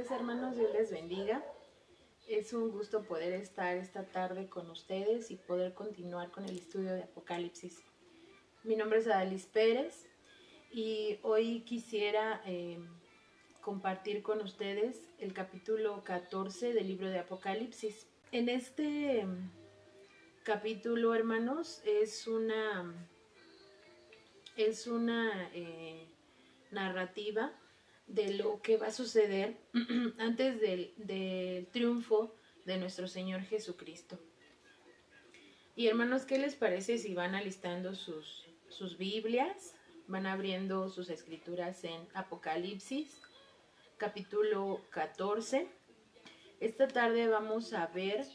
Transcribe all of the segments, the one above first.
tardes, hermanos, Dios les bendiga. Es un gusto poder estar esta tarde con ustedes y poder continuar con el estudio de Apocalipsis. Mi nombre es Adalis Pérez y hoy quisiera compartir con ustedes el capítulo 14 del libro de Apocalipsis. En este capítulo, hermanos, es una narrativa de lo que va a suceder antes del triunfo de nuestro Señor Jesucristo. Y hermanos, ¿qué les parece si van alistando sus Biblias? Van abriendo sus escrituras en Apocalipsis, capítulo 14. Esta tarde vamos a ver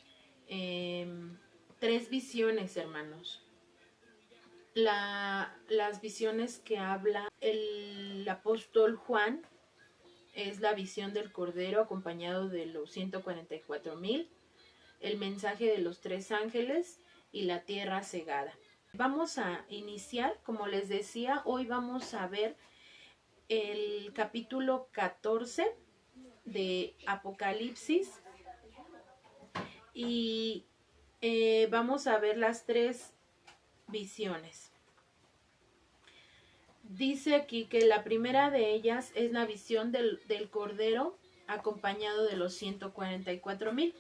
3 visiones, hermanos. Las visiones que habla el apóstol Juan es la visión del Cordero acompañado de los 144,000, el mensaje de los 3 ángeles y la tierra cegada. Vamos a iniciar, como les decía, hoy vamos a ver el capítulo 14 de Apocalipsis y vamos a ver las 3 visiones. Dice aquí que la primera de ellas es la visión del Cordero acompañado de los 144,000.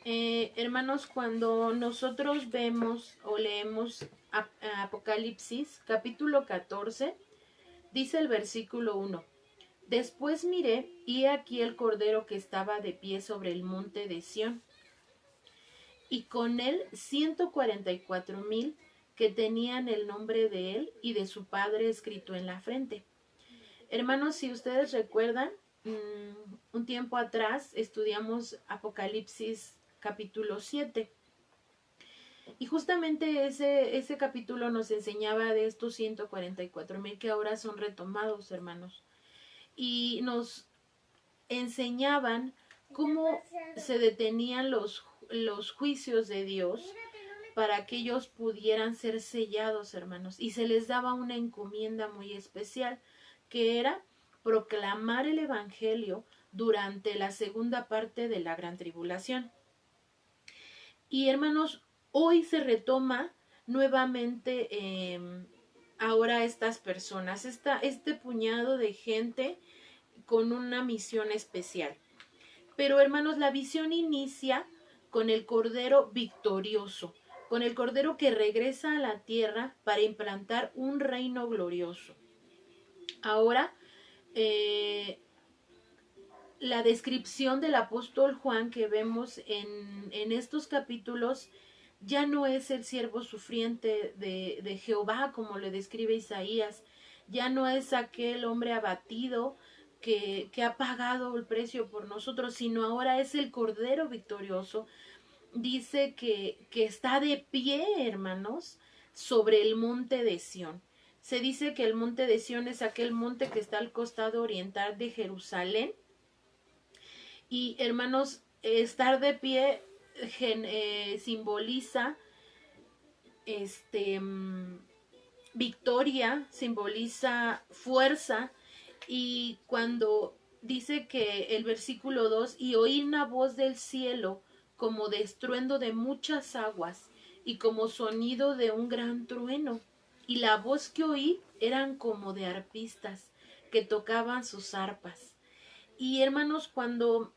Hermanos, cuando nosotros vemos o leemos Apocalipsis, capítulo 14, dice el versículo 1. Después miré, y he aquí el Cordero que estaba de pie sobre el monte de Sión, y con él 144,000 que tenían el nombre de él y de su padre escrito en la frente. Hermanos, si ustedes recuerdan, un tiempo atrás estudiamos Apocalipsis capítulo 7. Y justamente ese capítulo nos enseñaba de estos 144,000 que ahora son retomados, hermanos. Y nos enseñaban cómo se detenían los juicios de Dios para que ellos pudieran ser sellados, hermanos. Y se les daba una encomienda muy especial, que era proclamar el Evangelio durante la segunda parte de la gran tribulación. Y hermanos, hoy se retoma nuevamente ahora estas personas, este puñado de gente con una misión especial. Pero hermanos, la visión inicia con el Cordero victorioso, con el Cordero que regresa a la tierra para implantar un reino glorioso. Ahora, la descripción del apóstol Juan que vemos en estos capítulos ya no es el siervo sufriente de Jehová como le describe Isaías, ya no es aquel hombre abatido que ha pagado el precio por nosotros, sino ahora es el Cordero victorioso. Dice que está de pie, hermanos, sobre el monte de Sión. Se dice que el monte de Sión es aquel monte que está al costado oriental de Jerusalén. Y hermanos, estar de pie simboliza victoria, simboliza fuerza. Y cuando dice que el versículo 2, y oí una voz del cielo como de estruendo de muchas aguas y como sonido de un gran trueno. Y la voz que oí eran como de arpistas que tocaban sus arpas. Y hermanos, cuando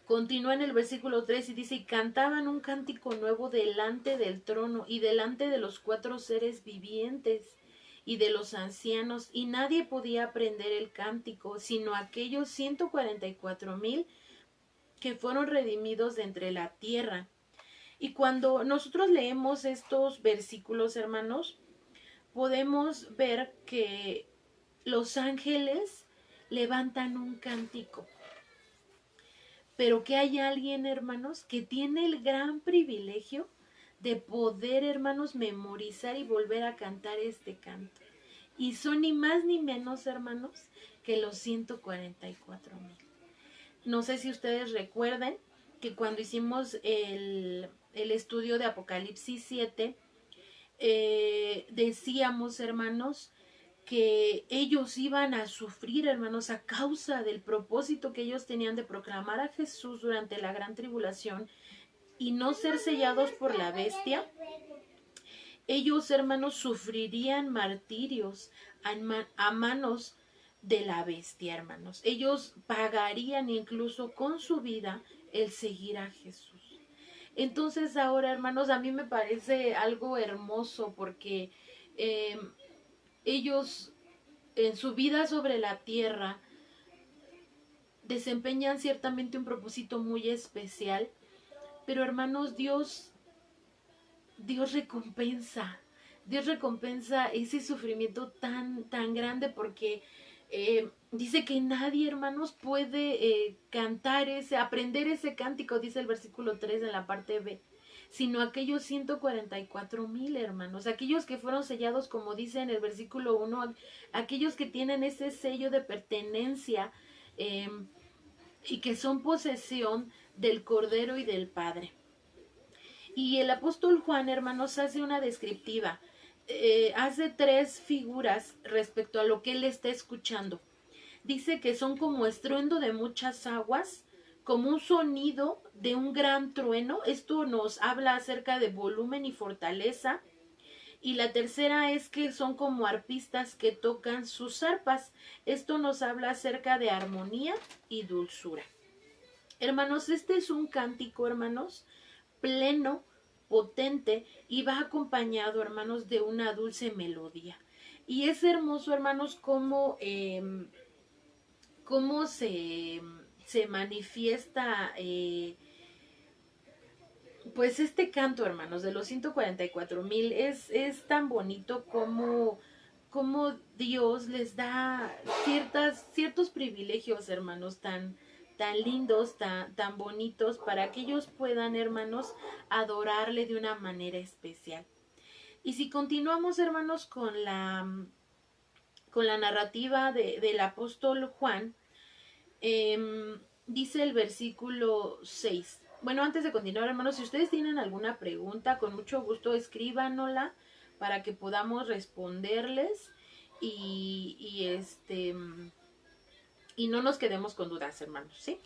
continúa en el versículo 3 y dice, y cantaban un cántico nuevo delante del trono y delante de los 4 seres vivientes y de los ancianos, y nadie podía aprender el cántico, sino aquellos 144,000 que fueron redimidos de entre la tierra. Y cuando nosotros leemos estos versículos, hermanos, podemos ver que los ángeles levantan un cántico. Pero que hay alguien, hermanos, que tiene el gran privilegio de poder, hermanos, memorizar y volver a cantar este canto. Y son ni más ni menos, hermanos, que los 144,000. No sé si ustedes recuerden que cuando hicimos el estudio de Apocalipsis 7, decíamos, hermanos, que ellos iban a sufrir, hermanos, a causa del propósito que ellos tenían de proclamar a Jesús durante la gran tribulación y no ser sellados por la bestia. Ellos, hermanos, sufrirían martirios a manos de la bestia, hermanos. Ellos pagarían incluso con su vida el seguir a Jesús. Entonces ahora, hermanos, a mí me parece algo hermoso porque ellos en su vida sobre la tierra desempeñan ciertamente un propósito muy especial, pero hermanos, Dios recompensa. Dios recompensa ese sufrimiento tan grande porque dice que nadie, hermanos, puede cantar aprender ese cántico, dice el versículo 3 en la parte B, sino aquellos 144,000, hermanos, aquellos que fueron sellados, como dice en el versículo 1, aquellos que tienen ese sello de pertenencia y que son posesión del Cordero y del Padre. Y el apóstol Juan, hermanos, hace una descriptiva, hace 3 figuras respecto a lo que él está escuchando. Dice que son como estruendo de muchas aguas, como un sonido de un gran trueno. Esto nos habla acerca de volumen y fortaleza. Y la tercera es que son como arpistas que tocan sus arpas. Esto nos habla acerca de armonía y dulzura. Hermanos, este es un cántico, hermanos, pleno, potente y va acompañado, hermanos, de una dulce melodía. Y es hermoso, hermanos, cómo se manifiesta pues este canto, hermanos, de los 144,000 es tan bonito como Dios les da ciertos privilegios, hermanos, tan lindos, tan bonitos, para que ellos puedan, hermanos, adorarle de una manera especial. Y si continuamos, hermanos, con la narrativa del apóstol Juan, dice el versículo 6. Bueno, antes de continuar, hermanos, si ustedes tienen alguna pregunta, con mucho gusto escríbanosla para que podamos responderles y no nos quedemos con dudas, hermanos, ¿sí?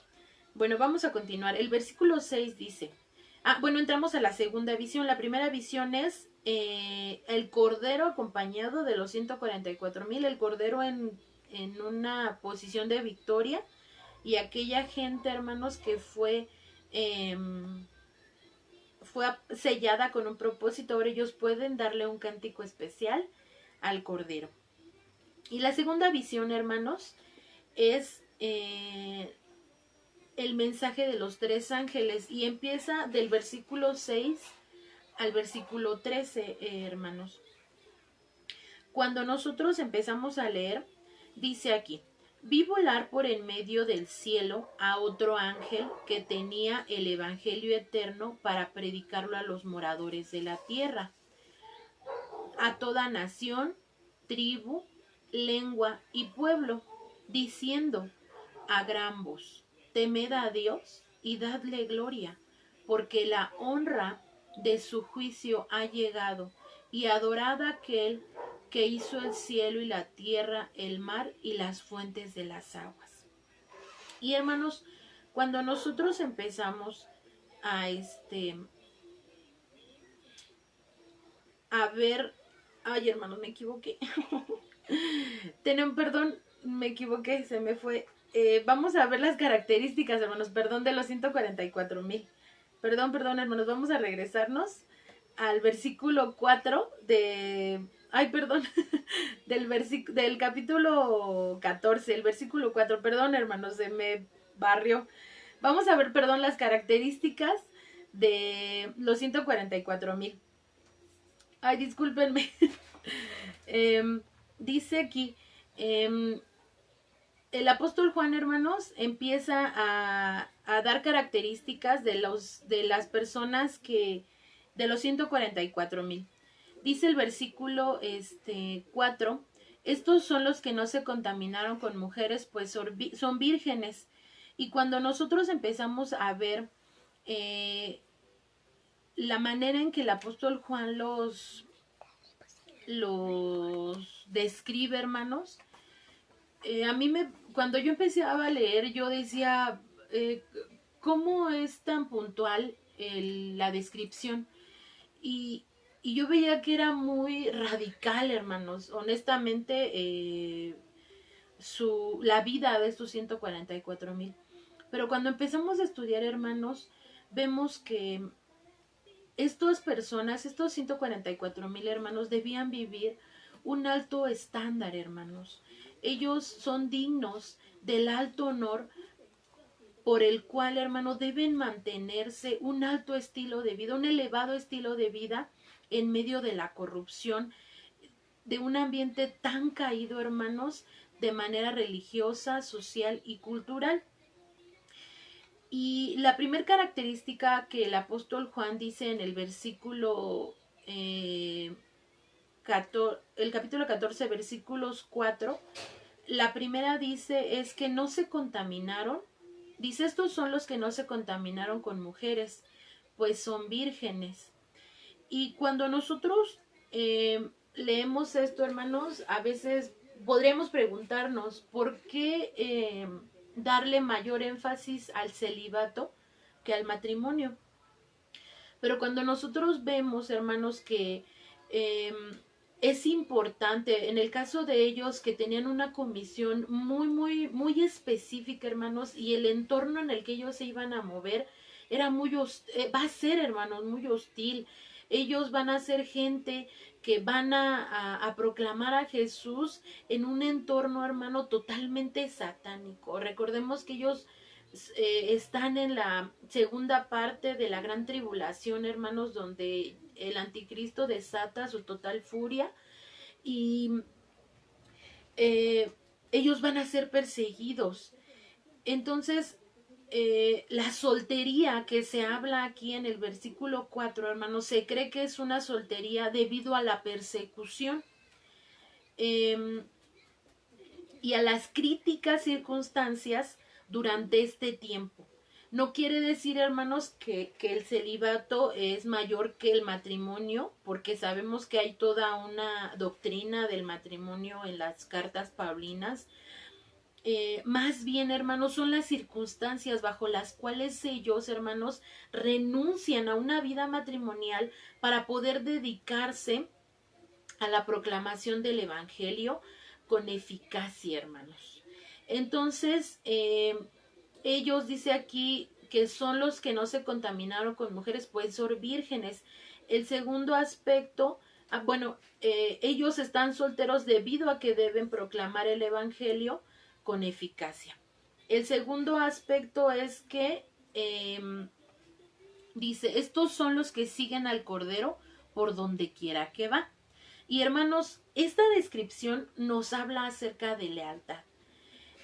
Bueno, vamos a continuar. El versículo 6 dice, bueno, entramos a la segunda visión. La primera visión es el Cordero acompañado de los 144,000, el Cordero en una posición de victoria, y aquella gente, hermanos, que fue sellada con un propósito. Ahora ellos pueden darle un cántico especial al Cordero. Y la segunda visión, hermanos, es el mensaje de los 3 ángeles, y empieza del versículo 6 al versículo 13, hermanos. Cuando nosotros empezamos a leer, dice aquí: vi volar por en medio del cielo a otro ángel que tenía el evangelio eterno para predicarlo a los moradores de la tierra, a toda nación, tribu, lengua y pueblo, diciendo a gran voz: temed a Dios y dadle gloria, porque la honra de su juicio ha llegado, y adorad a aquel que hizo el cielo y la tierra, el mar y las fuentes de las aguas. Y hermanos, cuando nosotros empezamos a ver, ay, hermanos, me equivoqué. Perdón, me equivoqué, se me fue. Vamos a ver las características, hermanos, perdón, de los 144,000. Perdón, hermanos, vamos a regresarnos al versículo 4 del capítulo 14, el versículo 4. Perdón, hermanos, se me barrió. Vamos a ver, perdón, las características de los 144,000. Ay, discúlpenme. Dice aquí, el apóstol Juan, hermanos, empieza a dar características de las personas de los 144,000. Dice el versículo 4, estos son los que no se contaminaron con mujeres, pues son vírgenes. Y cuando nosotros empezamos a ver la manera en que el apóstol Juan los los describe, hermanos. A mí cuando yo empezaba a leer, yo decía, ¿cómo es tan puntual la descripción? Y, y yo veía que era muy radical, hermanos. Honestamente, la vida de estos 144,000. Pero cuando empezamos a estudiar, hermanos, vemos que estas personas, estos 144,000 hermanos, debían vivir un alto estándar, hermanos. Ellos son dignos del alto honor por el cual, hermanos, deben mantenerse un alto estilo de vida, un elevado estilo de vida en medio de la corrupción, de un ambiente tan caído, hermanos, de manera religiosa, social y cultural. Y la primera característica que el apóstol Juan dice en el versículo, el capítulo 14, versículos 4, la primera dice es que no se contaminaron. Dice, estos son los que no se contaminaron con mujeres, pues son vírgenes. Y cuando nosotros leemos esto, hermanos, a veces podríamos preguntarnos por qué darle mayor énfasis al celibato que al matrimonio. Pero cuando nosotros vemos, hermanos, que es importante, en el caso de ellos que tenían una comisión muy específica, hermanos, y el entorno en el que ellos se iban a mover era va a ser, hermanos, muy hostil. Ellos van a ser gente que van a proclamar a Jesús en un entorno, hermano, totalmente satánico. Recordemos que ellos están en la segunda parte de la gran tribulación, hermanos, donde el anticristo desata su total furia y ellos van a ser perseguidos. Entonces, la soltería que se habla aquí en el versículo 4, hermanos, se cree que es una soltería debido a la persecución y a las críticas circunstancias durante este tiempo. No quiere decir, hermanos, que el celibato es mayor que el matrimonio, porque sabemos que hay toda una doctrina del matrimonio en las cartas paulinas. Más bien, hermanos, son las circunstancias bajo las cuales ellos, hermanos, renuncian a una vida matrimonial para poder dedicarse a la proclamación del Evangelio con eficacia, hermanos. Entonces, ellos, dice aquí, que son los que no se contaminaron con mujeres, pues son vírgenes. El segundo aspecto, ellos están solteros debido a que deben proclamar el Evangelio con eficacia. El segundo aspecto es que dice, estos son los que siguen al Cordero por donde quiera que va. Y hermanos, esta descripción nos habla acerca de lealtad.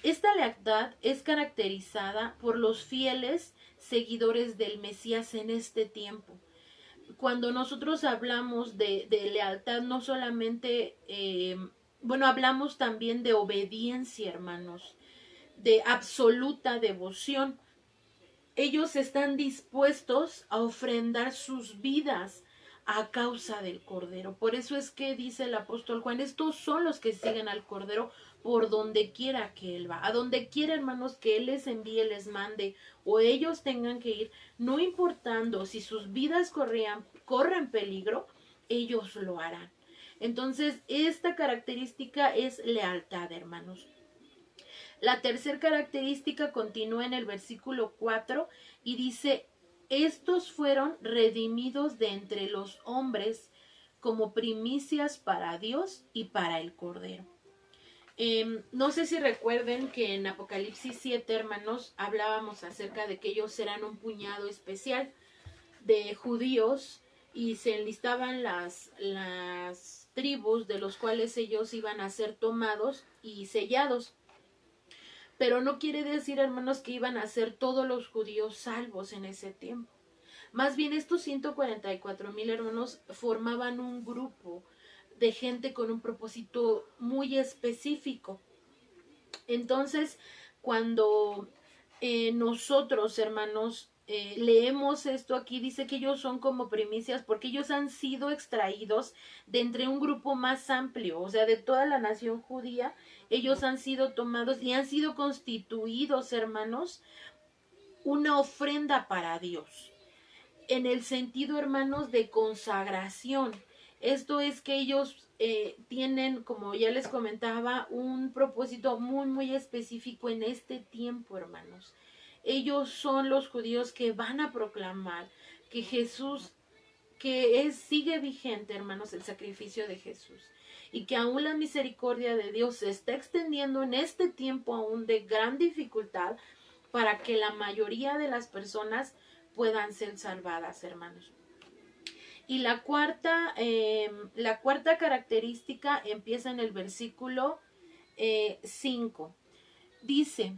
Esta lealtad es caracterizada por los fieles seguidores del Mesías en este tiempo. Cuando nosotros hablamos de lealtad, no solamente, hablamos también de obediencia, hermanos, de absoluta devoción. Ellos están dispuestos a ofrendar sus vidas a causa del Cordero. Por eso es que dice el apóstol Juan, estos son los que siguen al Cordero por donde quiera que Él va. A donde quiera, hermanos, que Él les envíe, les mande, o ellos tengan que ir, no importando si sus vidas corren peligro, ellos lo harán. Entonces, esta característica es lealtad, hermanos. La tercera característica continúa en el versículo 4 y dice, estos fueron redimidos de entre los hombres como primicias para Dios y para el Cordero. No sé si recuerden que en Apocalipsis 7, hermanos, hablábamos acerca de que ellos eran un puñado especial de judíos y se enlistaban las tribus de los cuales ellos iban a ser tomados y sellados. Pero no quiere decir, hermanos, que iban a ser todos los judíos salvos en ese tiempo. Más bien estos 144,000 hermanos formaban un grupo de gente con un propósito muy específico. Entonces, cuando nosotros, hermanos, leemos esto aquí, dice que ellos son como primicias porque ellos han sido extraídos de entre un grupo más amplio, o sea, de toda la nación judía, ellos han sido tomados y han sido constituidos, hermanos, una ofrenda para Dios, en el sentido, hermanos, de consagración. Esto es que ellos tienen, como ya les comentaba, un propósito muy, muy específico en este tiempo, hermanos. Ellos son los judíos que van a proclamar que Jesús, sigue vigente, hermanos, el sacrificio de Jesús. Y que aún la misericordia de Dios se está extendiendo en este tiempo aún de gran dificultad para que la mayoría de las personas puedan ser salvadas, hermanos. Y la cuarta característica empieza en el versículo 5. Dice,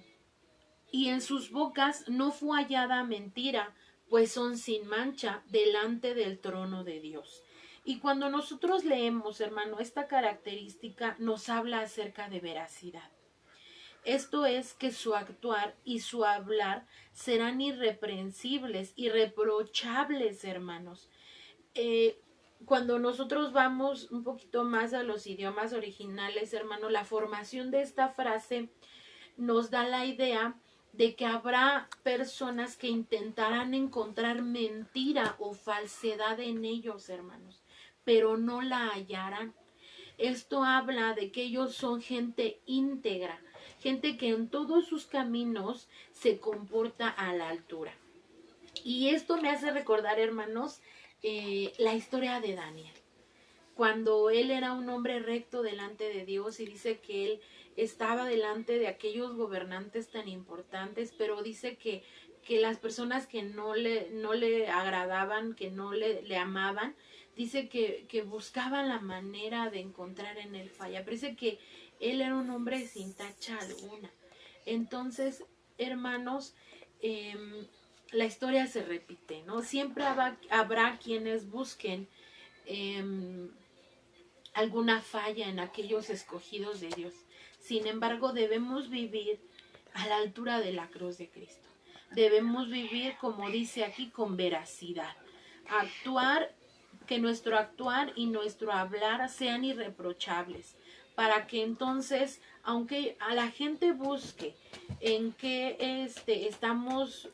y en sus bocas no fue hallada mentira, pues son sin mancha delante del trono de Dios. Y cuando nosotros leemos, hermano, esta característica nos habla acerca de veracidad. Esto es que su actuar y su hablar serán irreprensibles, irreprochables, hermanos. Cuando nosotros vamos un poquito más a los idiomas originales, hermano, la formación de esta frase nos da la idea de que habrá personas que intentarán encontrar mentira o falsedad en ellos, hermanos, pero no la hallarán. Esto habla de que ellos son gente íntegra, gente que en todos sus caminos se comporta a la altura. Y esto me hace recordar, hermanos, la historia de Daniel. Cuando él era un hombre recto delante de Dios y dice que él estaba delante de aquellos gobernantes tan importantes, pero dice que las personas que no le agradaban, que no le amaban, dice que buscaban la manera de encontrar en él falla. Pero dice que él era un hombre sin tacha alguna. Entonces, hermanos, la historia se repite, ¿no? Siempre habrá quienes busquen alguna falla en aquellos escogidos de Dios. Sin embargo, debemos vivir a la altura de la cruz de Cristo. Debemos vivir, como dice aquí, con veracidad. Actuar, que nuestro actuar y nuestro hablar sean irreprochables, para que entonces, aunque a la gente busque en que estamos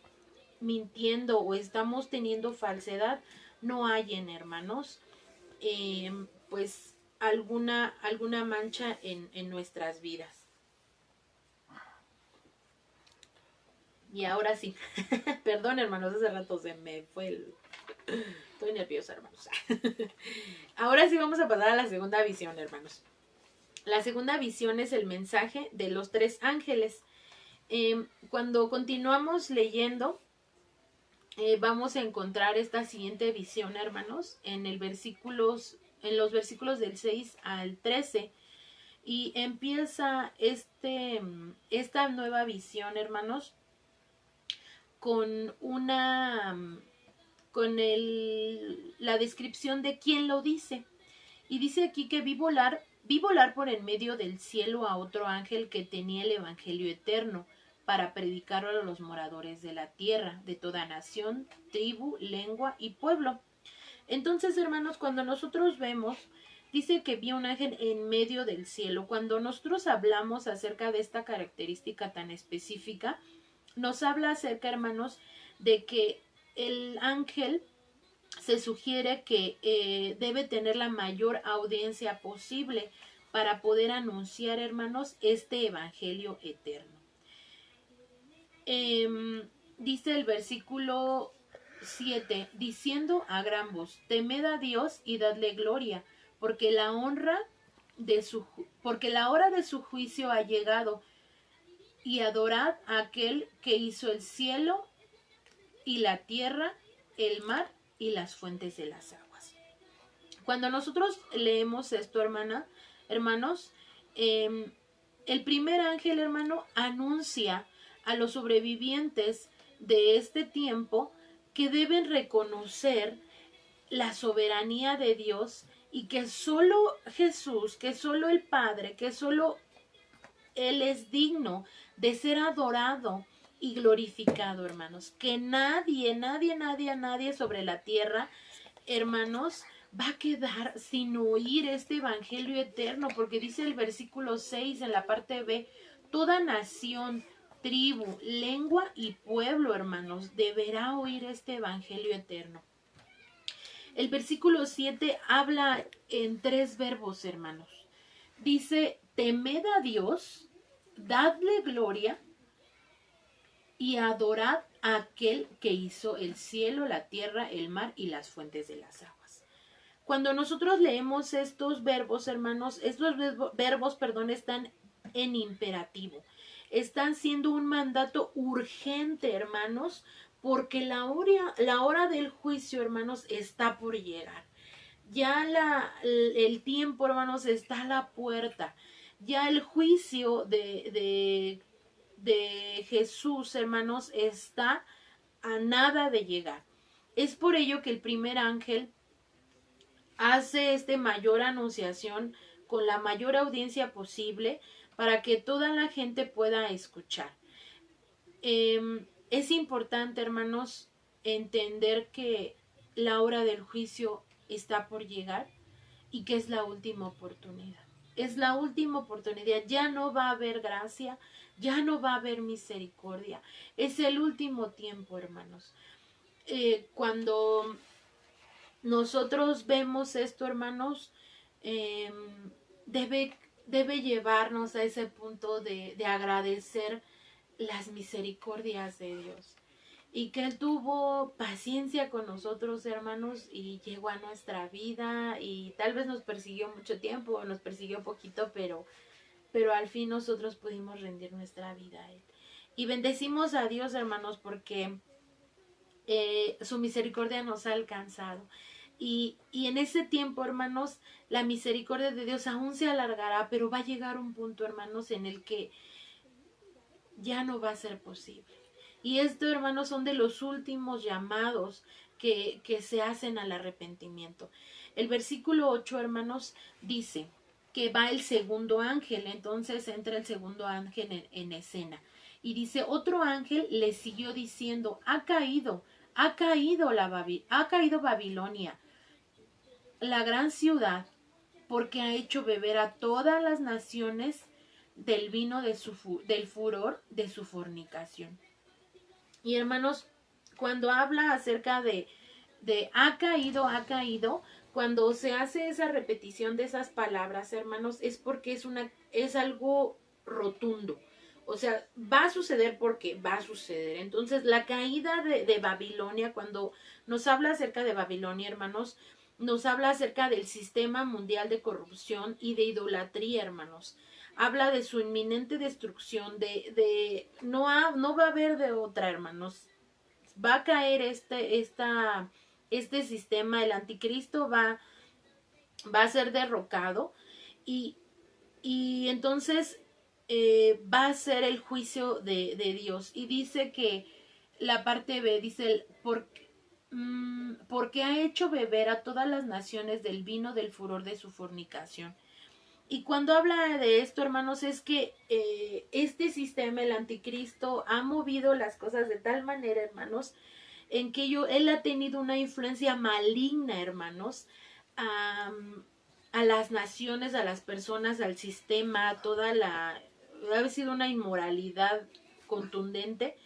mintiendo o estamos teniendo falsedad, no hallen, hermanos, pues alguna mancha en nuestras vidas. Y ahora sí, perdón, hermanos, hace rato se me fue estoy nerviosa, hermanos. Ahora sí vamos a pasar a la segunda visión, hermanos. La segunda visión es el mensaje de los 3 ángeles. Cuando continuamos leyendo, vamos a encontrar esta siguiente visión, hermanos, en los versículos del 6 al 13. Y empieza esta nueva visión, hermanos, con la descripción de quién lo dice. Y dice aquí que vi volar por en medio del cielo a otro ángel que tenía el evangelio eterno para predicarlo a los moradores de la tierra, de toda nación, tribu, lengua y pueblo. Entonces, hermanos, cuando nosotros vemos, dice que vi un ángel en medio del cielo. Cuando nosotros hablamos acerca de esta característica tan específica, nos habla acerca, hermanos, de que el ángel se sugiere que debe tener la mayor audiencia posible para poder anunciar, hermanos, este evangelio eterno. Dice el versículo 7, diciendo a gran voz, temed a Dios y dadle gloria, porque la hora de su juicio ha llegado, y adorad a aquel que hizo el cielo y la tierra, el mar y las fuentes de las aguas. Cuando nosotros leemos esto, hermanos, el primer ángel, hermano, anuncia a los sobrevivientes de este tiempo que deben reconocer la soberanía de Dios y que solo Jesús, que solo el Padre, que solo Él es digno de ser adorado y glorificado, hermanos. Que nadie sobre la tierra, hermanos, va a quedar sin oír este evangelio eterno, porque dice el versículo 6 en la parte B, toda nación, tribu, lengua y pueblo, hermanos, deberá oír este evangelio eterno. El versículo 7 habla en 3 verbos, hermanos. Dice, temed a Dios, dadle gloria y adorad a aquel que hizo el cielo, la tierra, el mar y las fuentes de las aguas. Cuando nosotros leemos estos verbos, hermanos, estos verbos, están en imperativo. Están siendo un mandato urgente, hermanos, porque la hora del juicio, hermanos, está por llegar. Ya el tiempo, hermanos, está a la puerta. Ya el juicio de Jesús, hermanos, está a nada de llegar. Es por ello que el primer ángel hace mayor anunciación con la mayor audiencia posible para que toda la gente pueda escuchar. Es importante, hermanos, entender que la hora del juicio está por llegar y que es la última oportunidad. Es la última oportunidad. Ya no va a haber gracia, ya no va a haber misericordia. Es el último tiempo, hermanos. Cuando nosotros vemos esto, hermanos, debe llevarnos a ese punto de agradecer las misericordias de Dios. Y que Él tuvo paciencia con nosotros, hermanos, y llegó a nuestra vida y tal vez nos persiguió mucho tiempo, nos persiguió poquito, pero al fin nosotros pudimos rendir nuestra vida a Él. Y bendecimos a Dios, hermanos, porque su misericordia nos ha alcanzado. Y en ese tiempo, hermanos, la misericordia de Dios aún se alargará, pero va a llegar un punto, hermanos, en el que ya no va a ser posible. Y esto, hermanos, son de los últimos llamados que se hacen al arrepentimiento. El versículo 8, hermanos, dice que va el segundo ángel. Entonces entra el segundo ángel en escena. Y dice, otro ángel le siguió diciendo, ha caído Babilonia, la gran ciudad, porque ha hecho beber a todas las naciones del vino del furor de su fornicación. Y hermanos, cuando habla acerca de ha caído, cuando se hace esa repetición de esas palabras, hermanos, es porque es algo rotundo. O sea, va a suceder porque va a suceder. Entonces, la caída de Babilonia, cuando nos habla acerca de Babilonia, hermanos, nos habla acerca del sistema mundial de corrupción y de idolatría, hermanos. Habla de su inminente destrucción, no va a haber de otra, hermanos. Va a caer este sistema, el anticristo va a ser derrocado y entonces va a ser el juicio de Dios. Y dice que la parte B dice, porque ha hecho beber a todas las naciones del vino del furor de su fornicación. Y cuando habla de esto, hermanos, es que este sistema, el anticristo, ha movido las cosas de tal manera, hermanos, en que él ha tenido una influencia maligna, hermanos, a las naciones, a las personas, al sistema, ha sido una inmoralidad contundente.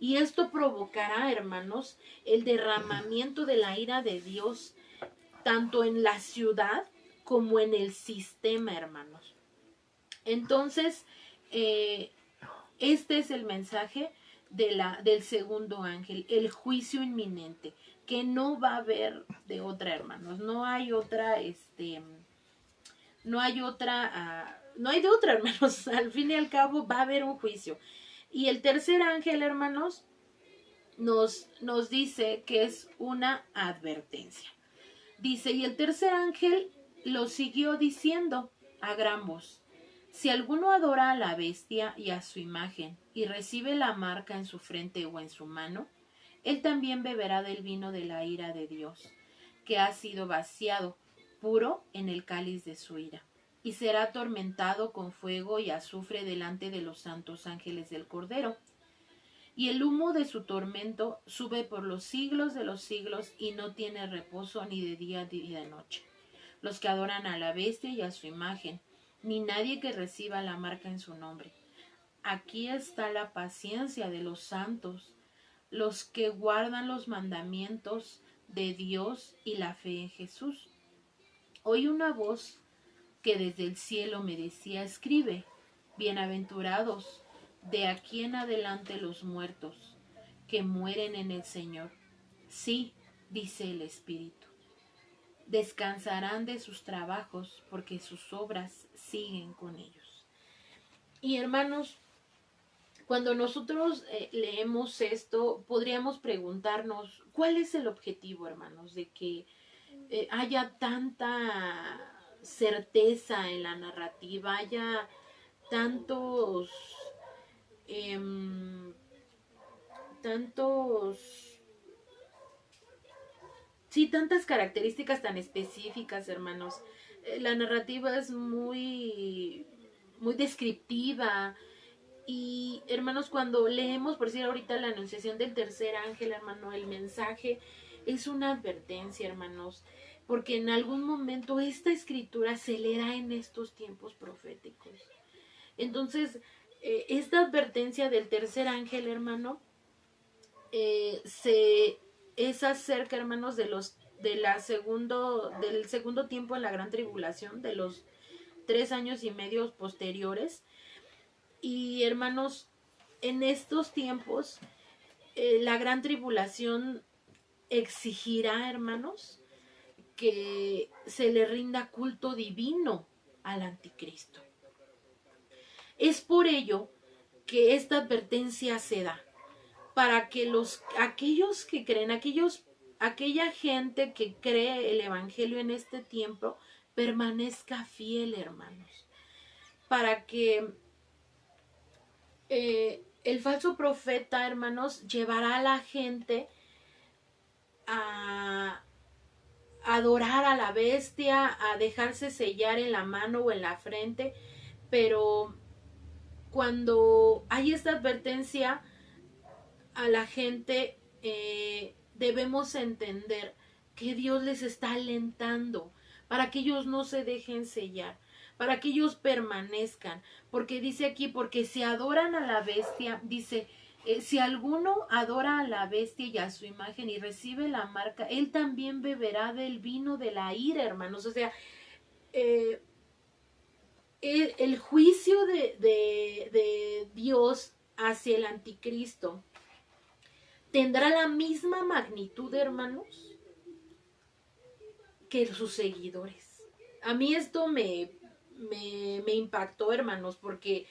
Y esto provocará, hermanos, el derramamiento de la ira de Dios, tanto en la ciudad como en el sistema, hermanos. Entonces, este es el mensaje del segundo ángel, el juicio inminente, que no va a haber de otra, hermanos. No hay de otra, hermanos. Al fin y al cabo va a haber un juicio. Y el tercer ángel, hermanos, nos dice que es una advertencia. Dice, y el tercer ángel lo siguió diciendo a gran voz, si alguno adora a la bestia y a su imagen y recibe la marca en su frente o en su mano, él también beberá del vino de la ira de Dios, que ha sido vaciado puro en el cáliz de su ira, y será atormentado con fuego y azufre delante de los santos ángeles del Cordero. y el humo de su tormento sube por los siglos de los siglos y no tiene reposo ni de día ni de noche. Los que adoran a la bestia y a su imagen, ni nadie que reciba la marca en su nombre. Aquí está la paciencia de los santos, los que guardan los mandamientos de Dios y la fe en Jesús. Oí una voz que desde el cielo me decía: escribe, bienaventurados de aquí en adelante los muertos que mueren en el Señor. Sí, dice el Espíritu, descansarán de sus trabajos porque sus obras siguen con ellos. Y hermanos, cuando nosotros leemos esto, podríamos preguntarnos, ¿cuál es el objetivo, hermanos, de que haya tanta certeza en la narrativa, haya tantos, tantas características tan específicas, hermanos? La narrativa es muy, muy descriptiva. Y hermanos, cuando leemos, por decir ahorita, la anunciación del tercer ángel, hermano, el mensaje es una advertencia, hermanos, porque en algún momento esta escritura se leerá en estos tiempos proféticos. Entonces, esta advertencia del tercer ángel, hermano, es acerca, hermanos, del segundo tiempo en la gran tribulación, de los 3 años y medio posteriores. Y hermanos, en estos tiempos, la gran tribulación exigirá, hermanos, que se le rinda culto divino al anticristo. Es por ello que esta advertencia se da, para que aquellos que creen, aquella gente que cree el evangelio en este tiempo, permanezca fiel, hermanos, para que el falso profeta, hermanos, llevará a la gente a adorar a la bestia, a dejarse sellar en la mano o en la frente, pero cuando hay esta advertencia a la gente, debemos entender que Dios les está alentando para que ellos no se dejen sellar, para que ellos permanezcan, porque dice aquí, porque si adoran a la bestia, dice, si alguno adora a la bestia y a su imagen y recibe la marca, él también beberá del vino de la ira, hermanos. O sea, el juicio de Dios hacia el anticristo tendrá la misma magnitud, hermanos, que sus seguidores. A mí esto me impactó, hermanos, porque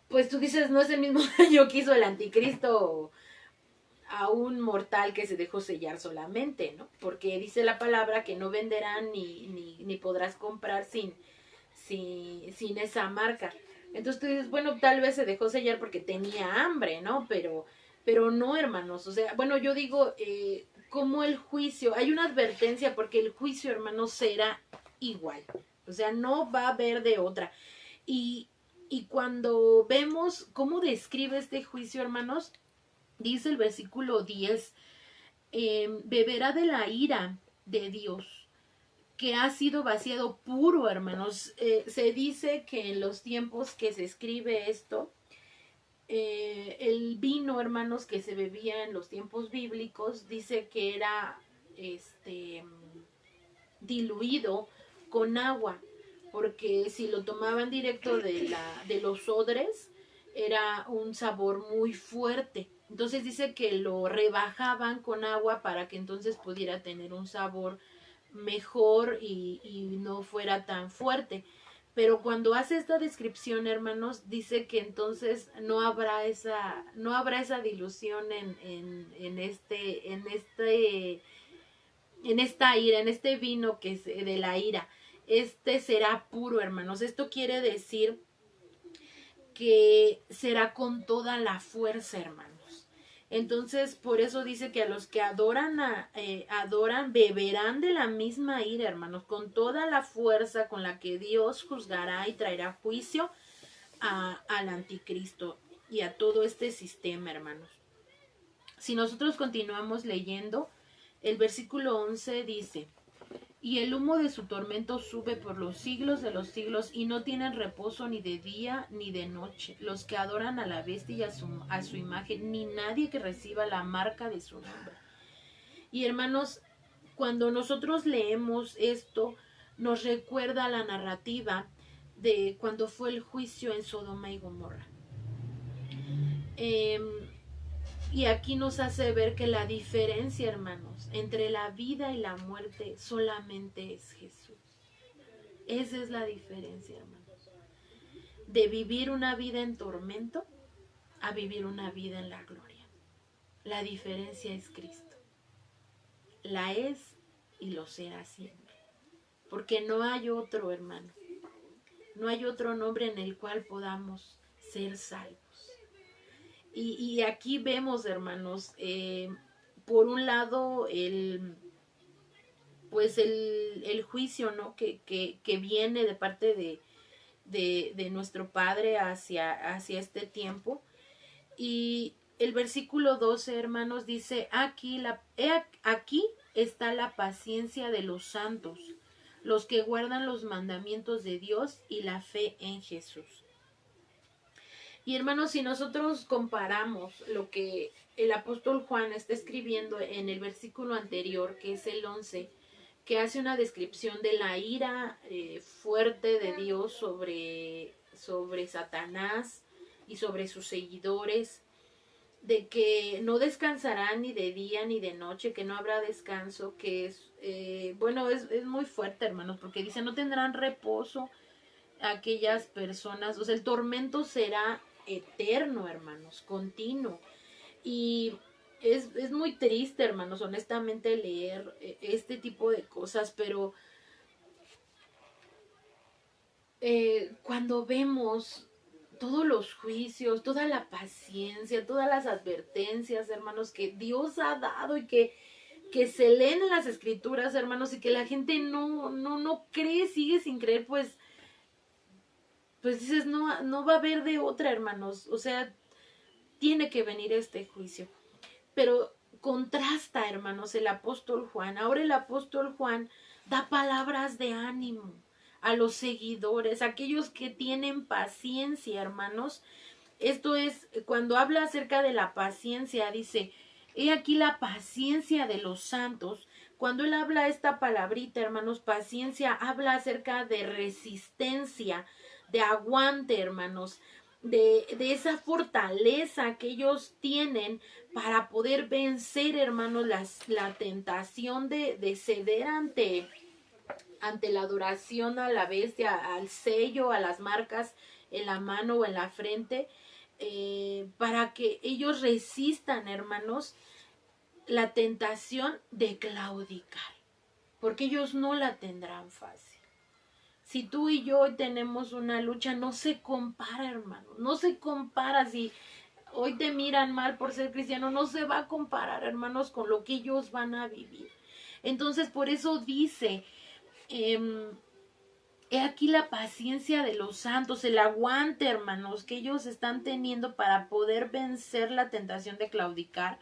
pues tú dices, no es el mismo daño que hizo el anticristo a un mortal que se dejó sellar solamente, ¿no? Porque dice la palabra que no venderán ni podrás comprar sin esa marca. Entonces tú dices, bueno, tal vez se dejó sellar porque tenía hambre, ¿no? Pero no, hermanos. O sea, bueno, yo digo, como el juicio, hay una advertencia porque el juicio, hermanos, será igual. O sea, no va a haber de otra. Y cuando vemos cómo describe este juicio, hermanos, dice el versículo 10, beberá de la ira de Dios, que ha sido vaciado puro, hermanos. Se dice que en los tiempos que se escribe esto, el vino, hermanos, que se bebía en los tiempos bíblicos, dice que era diluido con agua, porque si lo tomaban directo de los odres, era un sabor muy fuerte. Entonces dice que lo rebajaban con agua para que entonces pudiera tener un sabor mejor y no fuera tan fuerte. Pero cuando hace esta descripción, hermanos, dice que entonces no habrá esa dilución en esta ira, en este vino que es de la ira. Será puro, hermanos. Esto quiere decir que será con toda la fuerza, hermanos. Entonces, por eso dice que a los que adoran, beberán de la misma ira, hermanos, con toda la fuerza con la que Dios juzgará y traerá juicio al anticristo. y a todo este sistema, hermanos. Si nosotros continuamos leyendo, el versículo 11 dice: y el humo de su tormento sube por los siglos de los siglos, y no tienen reposo ni de día ni de noche, los que adoran a la bestia y a su imagen, ni nadie que reciba la marca de su nombre. Y hermanos, cuando nosotros leemos esto, nos recuerda la narrativa de cuando fue el juicio en Sodoma y Gomorra. Y aquí nos hace ver que la diferencia, hermanos, entre la vida y la muerte solamente es Jesús. Esa es la diferencia, hermanos. De vivir una vida en tormento a vivir una vida en la gloria. La diferencia es Cristo. La es y lo será siempre. Porque no hay otro, hermano. No hay otro nombre en el cual podamos ser salvos. Y aquí vemos, hermanos, por un lado el juicio, ¿no? que viene de parte de nuestro Padre hacia este tiempo. Y el versículo 12, hermanos, dice: aquí está la paciencia de los santos, los que guardan los mandamientos de Dios y la fe en Jesús. Y hermanos, si nosotros comparamos lo que el apóstol Juan está escribiendo en el versículo anterior, que es el 11, que hace una descripción de la ira fuerte de Dios sobre Satanás y sobre sus seguidores, de que no descansarán ni de día ni de noche, que no habrá descanso, que es, es muy fuerte, hermanos, porque dice: no tendrán reposo aquellas personas, o sea, el tormento será eterno, hermanos, continuo. Y es muy triste, hermanos, honestamente, leer este tipo de cosas, pero cuando vemos todos los juicios, toda la paciencia, todas las advertencias, hermanos, que Dios ha dado y que se leen en las escrituras, hermanos, y que la gente no cree, sigue sin creer, pues dices: no va a haber de otra, hermanos. O sea, tiene que venir este juicio. Pero contrasta, hermanos, el apóstol Juan. Ahora el apóstol Juan da palabras de ánimo a los seguidores, a aquellos que tienen paciencia, hermanos. Esto es, cuando habla acerca de la paciencia, dice: he aquí la paciencia de los santos. Cuando él habla esta palabrita, hermanos, paciencia, habla acerca de resistencia, de aguante, hermanos, de esa fortaleza que ellos tienen para poder vencer, hermanos, la tentación de ceder ante la adoración a la bestia, al sello, a las marcas en la mano o en la frente, para que ellos resistan, hermanos, la tentación de claudicar, porque ellos no la tendrán fácil. Si tú y yo hoy tenemos una lucha, no se compara, hermano, no se compara. Si hoy te miran mal por ser cristiano, no se va a comparar, hermanos, con lo que ellos van a vivir. Entonces, por eso dice: he aquí la paciencia de los santos, el aguante, hermanos, que ellos están teniendo para poder vencer la tentación de claudicar.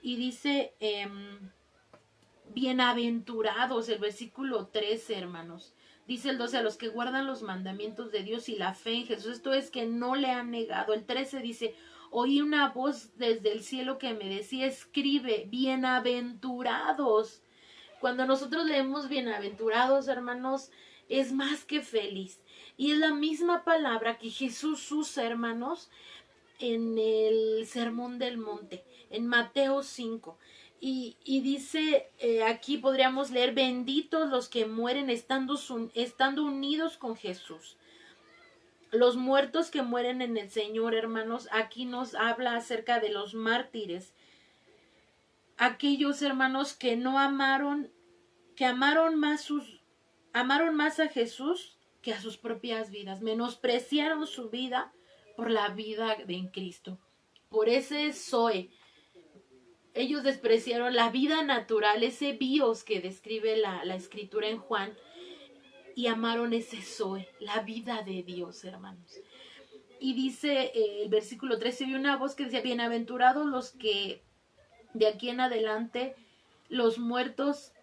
Y dice: bienaventurados, el versículo 13, hermanos. Dice el 12: a los que guardan los mandamientos de Dios y la fe en Jesús. Esto es, que no le han negado. El 13 dice: oí una voz desde el cielo que me decía: escribe, bienaventurados. Cuando nosotros leemos bienaventurados, hermanos, es más que feliz. Y es la misma palabra que Jesús usa, hermanos, en el Sermón del Monte, en Mateo 5. Y dice, aquí podríamos leer: benditos los que mueren estando unidos con Jesús. Los muertos que mueren en el Señor, hermanos. Aquí nos habla acerca de los mártires. Aquellos, hermanos, que no amaron, que amaron más a Jesús que a sus propias vidas. Menospreciaron su vida por la vida en Cristo. Por ese Zoe. Ellos despreciaron la vida natural, ese bios que describe la escritura en Juan, y amaron ese Zoe, la vida de Dios, hermanos. Y dice el versículo 13, vi una voz que decía, bienaventurados los que de aquí en adelante, los muertos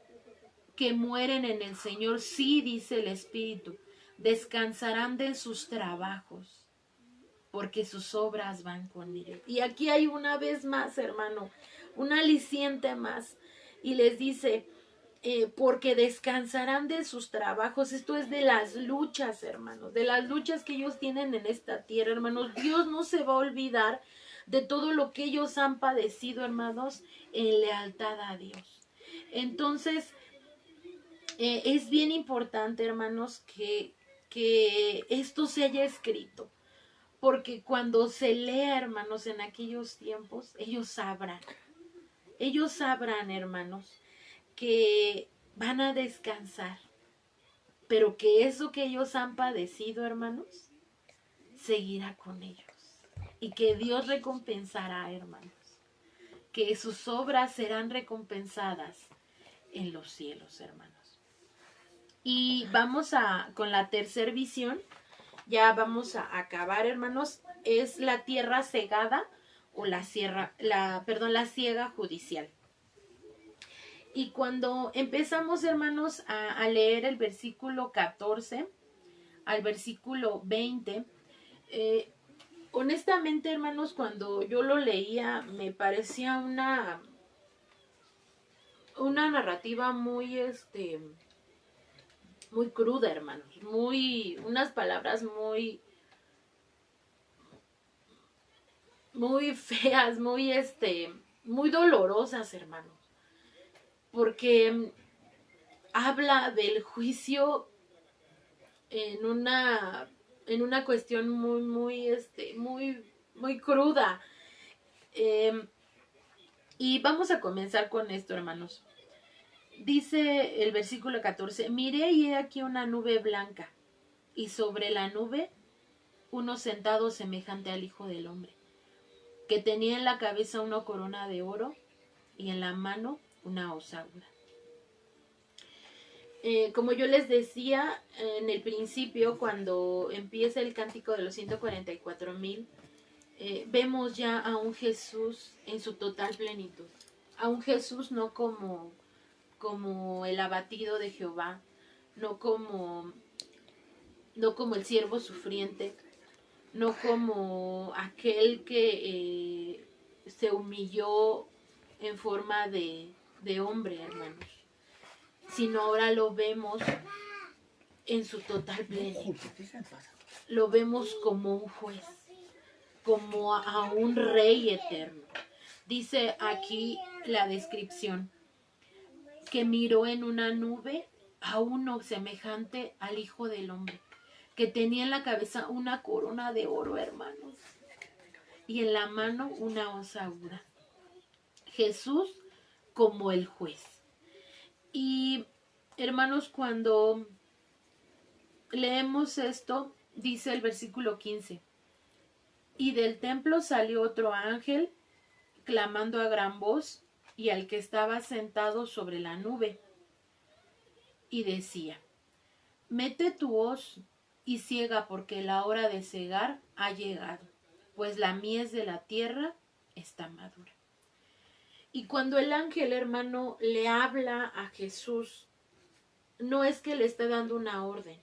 que mueren en el Señor, sí, dice el Espíritu, descansarán de sus trabajos, porque sus obras van con ellos. Y aquí hay una vez más, hermano, un aliciente más. Y les dice, porque descansarán de sus trabajos. Esto es de las luchas, hermanos, de las luchas que ellos tienen en esta tierra, hermanos. Dios no se va a olvidar de todo lo que ellos han padecido, hermanos, en lealtad a Dios. Entonces, es bien importante, hermanos, que esto se haya escrito, porque cuando se lea, hermanos, en aquellos tiempos, ellos sabrán, hermanos, que van a descansar, pero que eso que ellos han padecido, hermanos, seguirá con ellos. Y que Dios recompensará, hermanos, que sus obras serán recompensadas en los cielos, hermanos. Y vamos con la tercera visión, ya vamos a acabar, hermanos, es la tierra cegada o la siega judicial. Y cuando empezamos, hermanos, a leer el versículo 14 al versículo 20, honestamente, hermanos, cuando yo lo leía, me parecía una narrativa muy, muy cruda, hermanos, unas palabras muy feas, muy dolorosas, hermanos, porque habla del juicio en una cuestión muy cruda. Y vamos a comenzar con esto, hermanos. Dice el versículo 14, miré y he aquí una nube blanca, y sobre la nube uno sentado semejante al Hijo del Hombre, que tenía en la cabeza una corona de oro y en la mano una hoz aguda. Como yo les decía en el principio, cuando empieza el cántico de los 144,000, vemos ya a un Jesús en su total plenitud. A un Jesús no como el abatido de Jehová, no como el siervo sufriente, no como aquel que se humilló en forma de hombre, hermanos, sino ahora lo vemos en su total plenitud. Lo vemos como un juez, como a un rey eterno. Dice aquí la descripción, que miró en una nube a uno semejante al Hijo del Hombre, que tenía en la cabeza una corona de oro, hermanos, y en la mano una hoz aguda. Jesús como el juez. Y, hermanos, cuando leemos esto, dice el versículo 15, y del templo salió otro ángel, clamando a gran voz, y al que estaba sentado sobre la nube, y decía, mete tu hoz y ciega, porque la hora de cegar ha llegado, pues la mies de la tierra está madura. Y cuando el ángel, hermano, le habla a Jesús, no es que le esté dando una orden,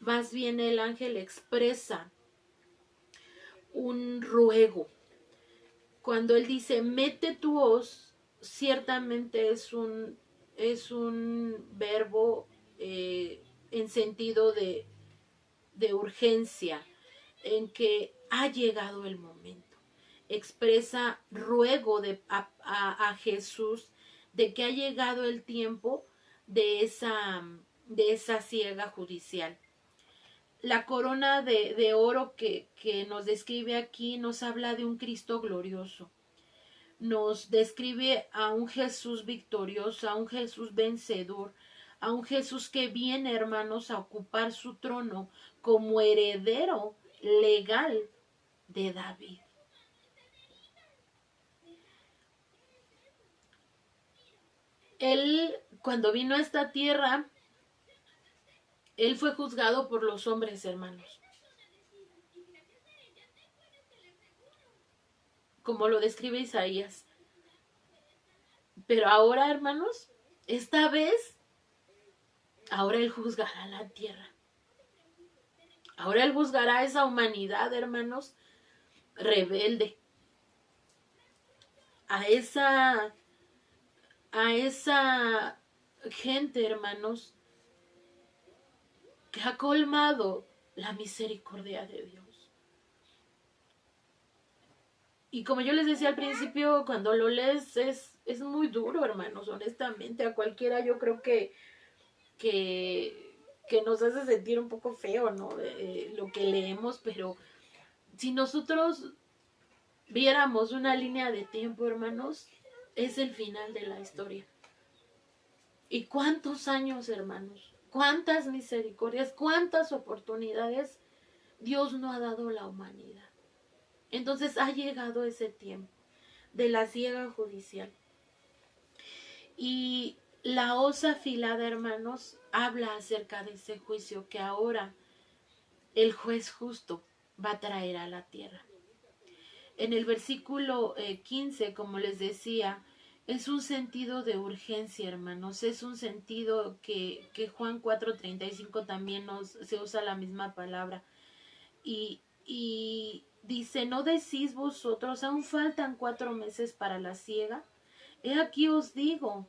más bien el ángel expresa un ruego. Cuando él dice, mete tu hoz, ciertamente es un verbo en sentido de urgencia, en que ha llegado el momento. Expresa ruego a Jesús de que ha llegado el tiempo de esa siega judicial. La corona de oro que nos describe aquí nos habla de un Cristo glorioso. Nos describe a un Jesús victorioso, a un Jesús vencedor, a un Jesús que viene, hermanos, a ocupar su trono como heredero legal de David. Él, cuando vino a esta tierra, él fue juzgado por los hombres, hermanos. como lo describe Isaías. Pero ahora, hermanos, esta vez, ahora Él juzgará la tierra. Ahora Él juzgará a esa humanidad, hermanos, rebelde. A esa gente, hermanos, que ha colmado la misericordia de Dios. Y como yo les decía al principio, cuando lo lees es muy duro, hermanos, honestamente. A cualquiera yo creo que nos hace sentir un poco feo, ¿no? Lo que leemos, pero si nosotros viéramos una línea de tiempo, hermanos, es el final de la historia. ¿Y cuántos años, hermanos? ¿Cuántas misericordias? ¿Cuántas oportunidades Dios no ha dado a la humanidad? Entonces ha llegado ese tiempo de la siega judicial. Y la hoz afilada, hermanos, habla acerca de ese juicio que ahora el juez justo va a traer a la tierra. En el versículo 15, como les decía, es un sentido de urgencia, hermanos. Es un sentido que Juan 4:35 también se usa la misma palabra. Y dice, ¿no decís vosotros, aún faltan 4 meses para la siega? He aquí os digo,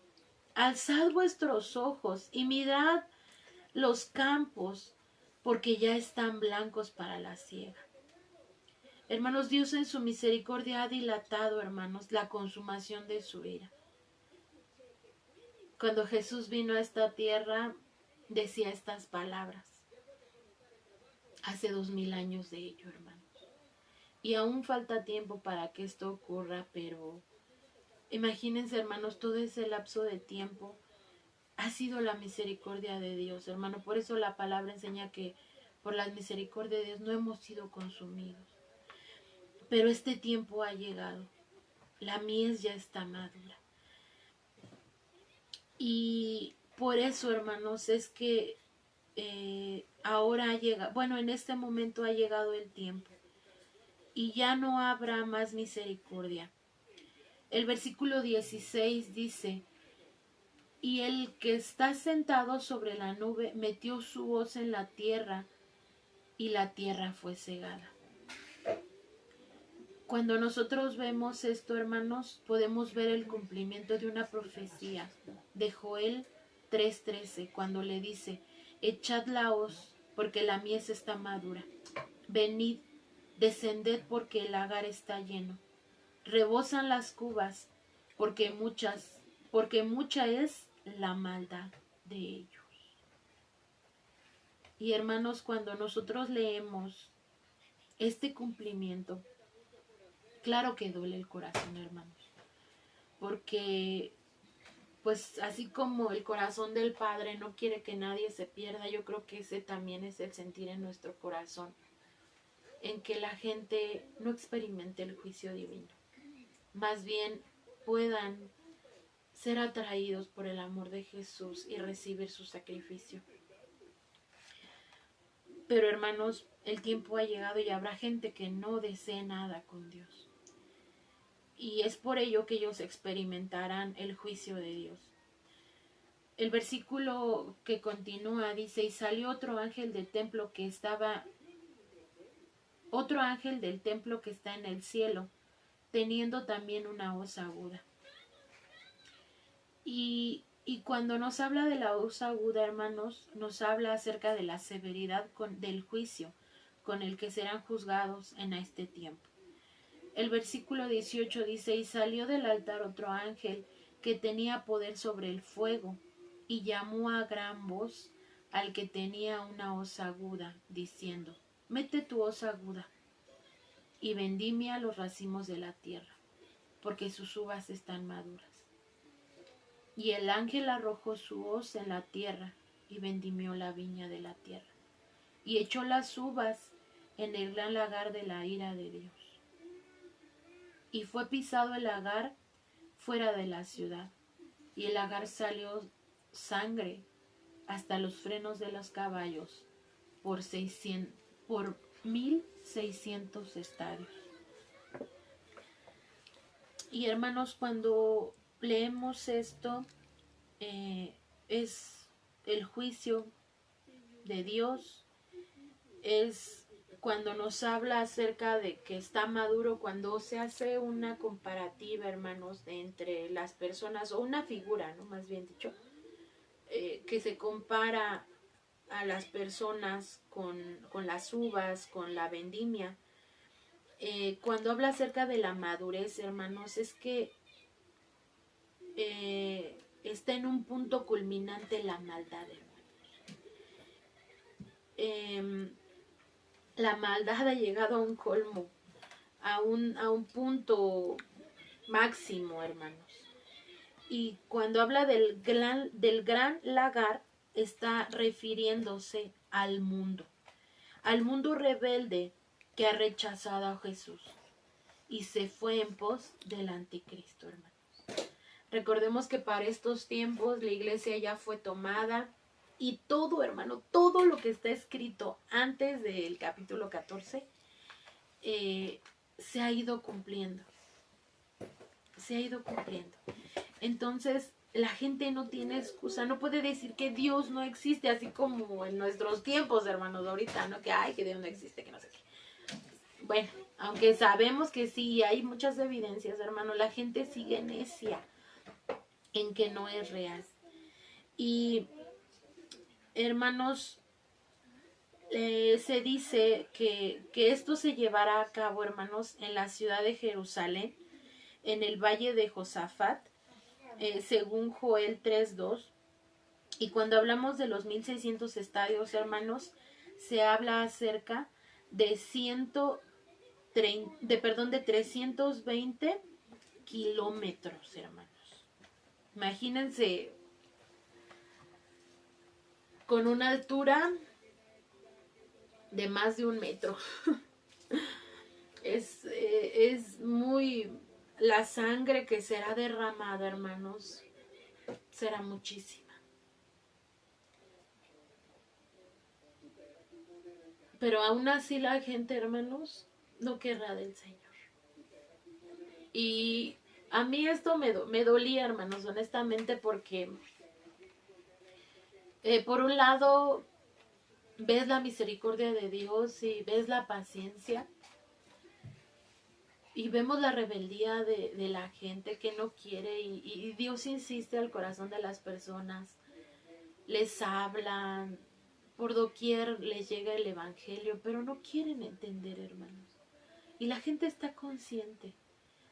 alzad vuestros ojos y mirad los campos, porque ya están blancos para la siega. Hermanos, Dios en su misericordia ha dilatado, hermanos, la consumación de su ira. Cuando Jesús vino a esta tierra, decía estas palabras. Hace 2000 años de ello, hermanos. Y aún falta tiempo para que esto ocurra, pero imagínense, hermanos, todo ese lapso de tiempo ha sido la misericordia de Dios, hermano. Por eso la palabra enseña que por la misericordia de Dios no hemos sido consumidos. Pero este tiempo ha llegado. La mies ya está madura. Y por eso, hermanos, es que ahora llega, bueno, en este momento ha llegado el tiempo. Y ya no habrá más misericordia. El versículo 16 dice, y el que está sentado sobre la nube metió su hoz en la tierra, y la tierra fue cegada. Cuando nosotros vemos esto, hermanos, podemos ver el cumplimiento de una profecía de Joel 3:13, cuando le dice, echad la hoz, porque la mies está madura. Venid, descended, porque el lagar está lleno. Rebosan las cubas, porque mucha es la maldad de ellos. Y hermanos, cuando nosotros leemos este cumplimiento, claro que duele el corazón, hermanos, porque pues así como el corazón del Padre no quiere que nadie se pierda, yo creo que ese también es el sentir en nuestro corazón, en que la gente no experimente el juicio divino, más bien puedan ser atraídos por el amor de Jesús y recibir su sacrificio. Pero hermanos, el tiempo ha llegado y habrá gente que no desee nada con Dios. Y es por ello que ellos experimentarán el juicio de Dios. El versículo que continúa dice, y salió otro ángel del templo que está en el cielo, teniendo también una hoz aguda. Y cuando nos habla de la hoz aguda, hermanos, nos habla acerca de la severidad del juicio con el que serán juzgados en este tiempo. El versículo 18 dice, y salió del altar otro ángel que tenía poder sobre el fuego, y llamó a gran voz al que tenía una hoz aguda, diciendo, mete tu hoz aguda, y vendimia los racimos de la tierra, porque sus uvas están maduras. Y el ángel arrojó su hoz en la tierra, y vendimió la viña de la tierra, y echó las uvas en el gran lagar de la ira de Dios. Y fue pisado el lagar fuera de la ciudad, y el lagar salió sangre hasta los frenos de los caballos por 1600 estadios. Y hermanos, cuando leemos esto, es el juicio de Dios, es cuando nos habla acerca de que está maduro, cuando se hace una comparativa, hermanos, entre las personas, o una figura, ¿no? Más bien dicho, que se compara a las personas con las uvas, con la vendimia. Cuando habla acerca de la madurez, hermanos, es que está en un punto culminante la maldad, hermanos. La maldad ha llegado a un colmo, a un punto máximo, hermanos. Y cuando habla del gran lagar, está refiriéndose al mundo rebelde que ha rechazado a Jesús y se fue en pos del anticristo, hermanos. Recordemos que para estos tiempos la iglesia ya fue tomada y todo, hermano, todo lo que está escrito antes del capítulo 14 se ha ido cumpliendo. Se ha ido cumpliendo. Entonces, la gente no tiene excusa, no puede decir que Dios no existe, así como en nuestros tiempos, hermanos, ahorita, ¿no? Que, ay, que Dios no existe, que no sé qué. Bueno, aunque sabemos que sí, hay muchas evidencias, hermano, la gente sigue necia en que no es real. Y, hermanos, se dice que esto se llevará a cabo, hermanos, en la ciudad de Jerusalén, en el valle de Josafat, según Joel 3:2. Y cuando hablamos de los 1600 estadios, hermanos, se habla acerca de 320 kilómetros, hermanos. Imagínense, con una altura de más de 1 metro. Es muy... La sangre que será derramada, hermanos, será muchísima. Pero aún así la gente, hermanos, no querrá del Señor. Y a mí esto me dolía, hermanos, honestamente, porque por un lado ves la misericordia de Dios y ves la paciencia y vemos la rebeldía de la gente que no quiere y Dios insiste al corazón de las personas, les hablan, por doquier les llega el evangelio, pero no quieren entender, hermanos. Y la gente está consciente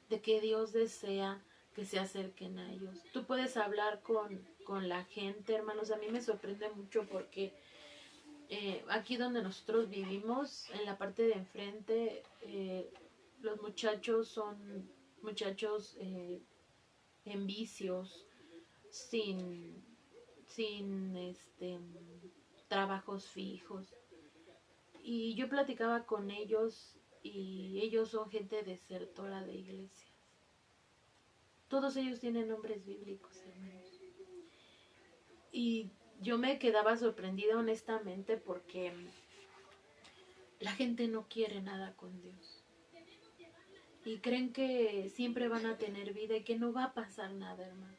de que Dios desea que se acerquen a ellos. Tú puedes hablar con la gente, hermanos. A mí me sorprende mucho porque aquí donde nosotros vivimos, en la parte de enfrente, los muchachos son muchachos en vicios, sin trabajos fijos. Y yo platicaba con ellos y ellos son gente desertora de iglesias. Todos ellos tienen nombres bíblicos, hermanos. Y yo me quedaba sorprendida honestamente porque la gente no quiere nada con Dios. Y creen que siempre van a tener vida y que no va a pasar nada, hermano.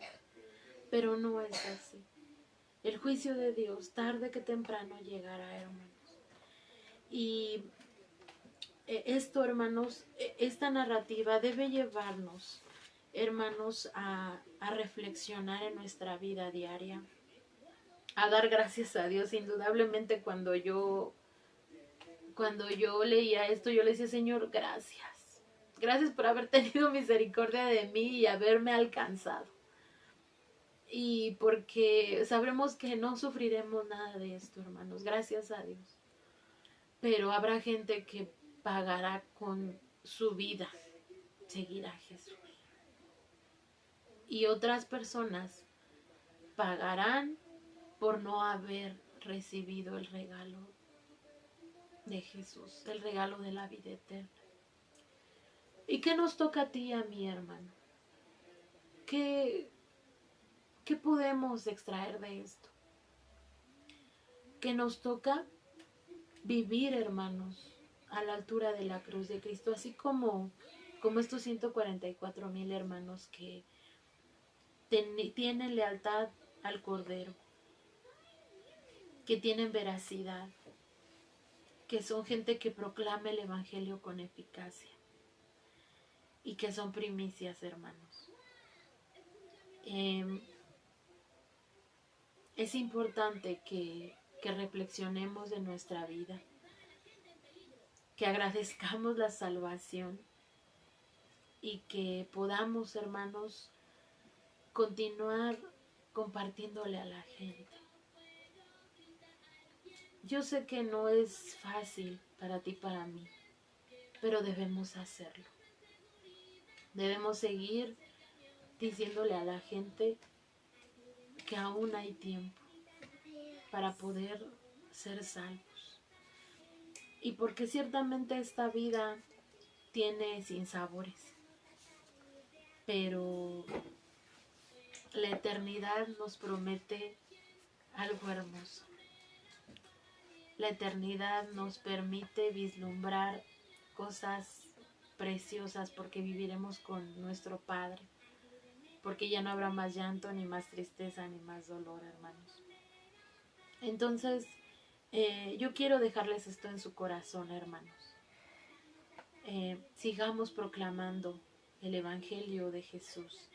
Pero no es así. El juicio de Dios, tarde que temprano, llegará, hermanos. Y esto, hermanos, esta narrativa debe llevarnos, hermanos, a reflexionar en nuestra vida diaria, a dar gracias a Dios. Indudablemente cuando yo leía esto, yo le decía, Señor, gracias. Gracias por haber tenido misericordia de mí y haberme alcanzado. Y porque sabremos que no sufriremos nada de esto, hermanos, gracias a Dios. Pero habrá gente que pagará con su vida seguir a Jesús. Y otras personas pagarán por no haber recibido el regalo de Jesús, el regalo de la vida eterna. ¿Y qué nos toca a ti y a mí, hermano? ¿Qué podemos extraer de esto? Que nos toca vivir, hermanos, a la altura de la cruz de Cristo, así como como estos 144,000 hermanos que tienen lealtad al Cordero, que tienen veracidad, que son gente que proclama el Evangelio con eficacia y que son primicias, hermanos. Es importante que reflexionemos de nuestra vida, que agradezcamos la salvación y que podamos, hermanos, continuar compartiéndole a la gente. Yo sé que no es fácil para ti, para mí, pero debemos hacerlo. Debemos seguir diciéndole a la gente que aún hay tiempo para poder ser salvos. Y porque ciertamente esta vida tiene sinsabores, pero la eternidad nos promete algo hermoso. La eternidad nos permite vislumbrar cosas preciosas porque viviremos con nuestro Padre, porque ya no habrá más llanto, ni más tristeza, ni más dolor, hermanos. Entonces, yo quiero dejarles esto en su corazón, hermanos. Sigamos proclamando el Evangelio de Jesús.